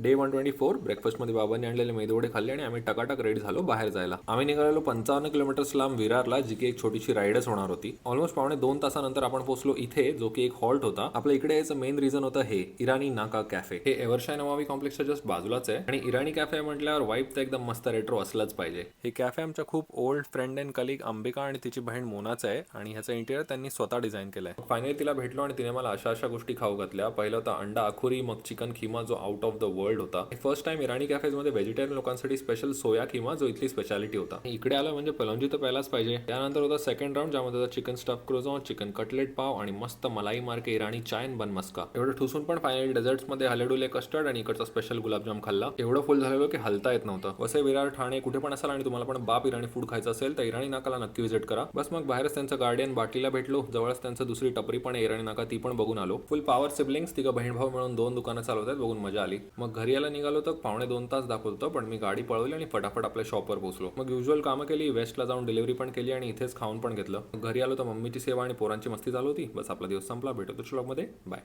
Day 124 ब्रेकफास्टमध्ये बाबांनी आणलेले मेदूवडे खाल्ले आणि आम्ही टकाटक रेडी झालो बाहेर जायला. आम्ही निघालेलो 55 किलोमीटर्स लांब विरारला, जी की एक छोटीशी राईडच होणार होती. ऑलमोस्ट पावणे 2 तासानंतर आपण पोहोचलो इथे, जो की एक हॉल्ट होता. आपल्या इकडे याचं मेन रिझन होतं हे इराणी नाका कॅफे. हे एव्हरशाय नवाबी कॉम्प्लेक्सच्या जस्ट बाजूलाच आहे आणि इराणी कॅफे म्हटल्यावर वाईब तर एकदम मस्त रेट्रो असलाच पाहिजे. हे कॅफे आमच्या खूप old friend and colleague Ambika आणि तिची बहीण मोनाच आहे आणि ह्याचं इंटिरियर त्यांनी स्वतः डिझाईन केलंय. फायनली तिला भेटलो आणि तिने मला अशा गोष्टी खाऊ घातल्या. पहिलं होतं अंडा आखुरी, मग चिकन खिमा जो आउट ऑफ द वर्ल्ड होता. फर्स्ट टाइम इराणी कॅफेजमध्ये व्हेजिटेरियन लोकांसाठी स्पेशल सोया खिमा, जो इथली स्पेशालिटी होता. इकडे आलं म्हणजे पलंजी तर प्यायलाच पाहिजे. त्यानंतर होता सेकंड राऊंड, ज्यामध्ये होता चिकन स्टफ क्रोझॉन, चिकन कटलेट पाव आणि मस्त मलाई मार्के इराणी चाय अँड बन मस्का. एवढं ठुसून पण फायनली डेझर्ट्समध्ये हलेडुले कस्टर्ड आणि इकडचा स्पेशल गुलाबजाम खाल्ला. एवढं फुल झालेलो की हलता येत नव्हतं. वसे, विरार, ठाणे कुठे पण असाल आणि तुम्हाला पण बाप इराणी फूड खायचं असेल तर इराणी नाकाला नक्की व्हिजिट करा. बस मग बाहेरच त्यांचं गार्डियन बाटलीला भेटलो. जवळच त्यांचं दुसरी टपरी पण आहे इराणी नाका, ती पण बघून आलो. फुल पॉवर सिबलिंग्स, तिघं बहीण भाऊ मिळून 2 दुकानं चालवतात, बघून मजा आली. मग घरी यायला निघालो तर पावणे 2 तास दाखवत होतं, पण मी गाडी पळवली आणि फटाफट आपल्या शॉपवर पोहोचलो. मग युज्युअल कामं केली, वेस्टला जाऊन डिलिव्हरी पण केली आणि इथेच खाऊन पण घेतलं. घरी आलो तर मम्मीची सेवा आणि पोरांची मस्ती चालू होती. बस आपला दिवस संपला. भेटतो व्लॉगमध्ये. बाय.